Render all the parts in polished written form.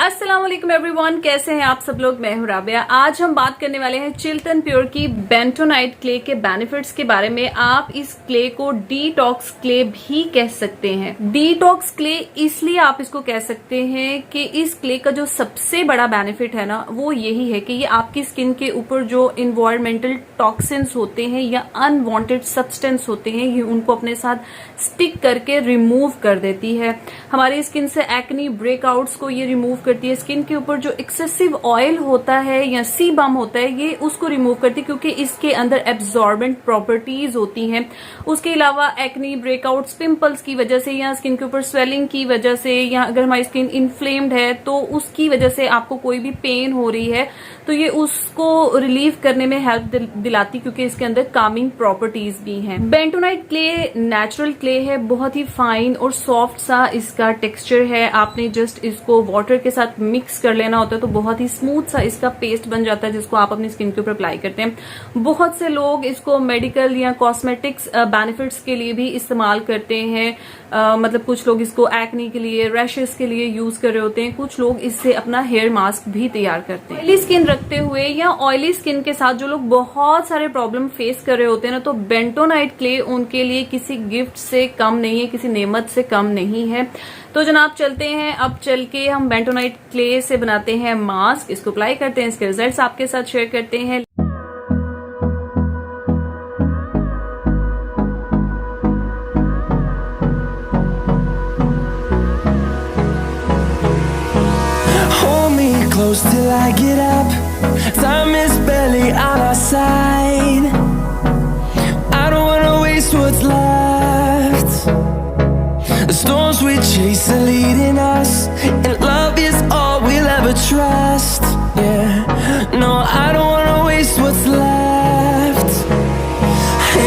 अस्सलाम वालेकुम एवरीवन, कैसे हैं आप सब लोग। मैं हूं राबिया। आज हम बात करने वाले हैं चिल्टन प्योर की बेंटोनाइट क्ले के बेनिफिट्स के बारे में। आप इस क्ले को डिटॉक्स क्ले भी कह सकते हैं। डिटॉक्स क्ले इसलिए आप इसको कह सकते हैं कि इस क्ले का जो सबसे बड़ा बेनिफिट है ना, वो यही है कि ये आपकी स्किन के ऊपर जो इन्वायरमेंटल टॉक्सिन्स होते हैं या अनवांटेड सब्सटेंस होते हैं, ये उनको अपने साथ स्टिक करके रिमूव कर देती है। हमारी स्किन से एक्नी ब्रेकआउट्स को ये रिमूव करती है। स्किन के ऊपर जो एक्सेसिव ऑयल होता है या सीबम होता है, ये उसको रिमूव करती है क्योंकि इसके अंदर एब्जॉर्बेंट प्रॉपर्टीज होती हैं। उसके अलावा एक्नी ब्रेकआउट्स पिंपल्स की वजह से या स्किन के ऊपर स्वेलिंग की वजह से, या अगर हमारी स्किन इन्फ्लेम्ड है तो उसकी वजह से आपको कोई भी पेन हो रही है तो ये उसको रिलीव करने में हेल्प दिलाती, क्योंकि इसके अंदर कामिंग प्रॉपर्टीज भी हैं। बेंटोनाइट क्ले नेचुरल क्ले है, बहुत ही फाइन और सॉफ्ट सा इसका टेक्सचर है। आपने जस्ट इसको वाटर के साथ मिक्स कर लेना होता है तो बहुत ही स्मूथ सा इसका पेस्ट बन जाता है, जिसको आप अपनी स्किन के ऊपर अप्लाई करते हैं। बहुत से लोग इसको मेडिकल या कॉस्मेटिक्स बेनिफिट्स के लिए भी इस्तेमाल करते हैं। मतलब कुछ लोग इसको एक्ने के लिए, रैशेस के लिए यूज कर रहे होते हैं। कुछ लोग इससे अपना हेयर मास्क भी तैयार करते हैं। ऑयली स्किन रखते हुए या ऑयली स्किन के साथ जो लोग बहुत सारे प्रॉब्लम फेस कर रहे होते हैं ना, तो बेंटोनाइट क्ले उनके लिए किसी गिफ्ट से कम नहीं है, किसी नेमत से कम नहीं है। तो जनाब चलते हैं, अब चल के हम बेंटोनाइट क्ले से बनाते हैं मास्क। इसको अप्लाई करते हैं, इसके रिजल्ट्स आपके साथ शेयर करते हैं। Close till I get up. Time is barely on our side. I don't wanna waste what's left. The storms we chase are leading us, and love is all we'll ever trust. Yeah, no, I don't wanna waste what's left.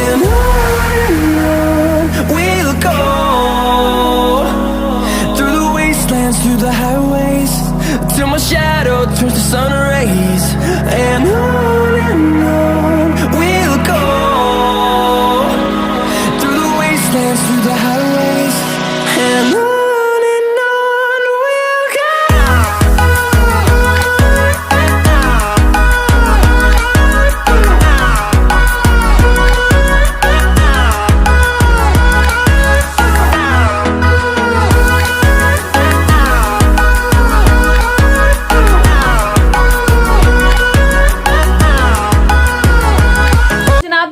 And on we'll go, through the wastelands, through the highways, till my shadow turns to sun rays. And on we'll go, through the wastelands, through the highways, and on we'll go.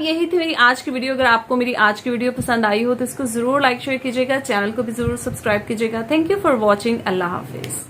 यही थी मेरी आज की video. अगर आपको मेरी आज की वीडियो पसंद आई हो तो इसको जरूर लाइक शेयर कीजिएगा, चैनल को भी जरूर सब्सक्राइब कीजिएगा। Thank you for watching. Allah Hafiz.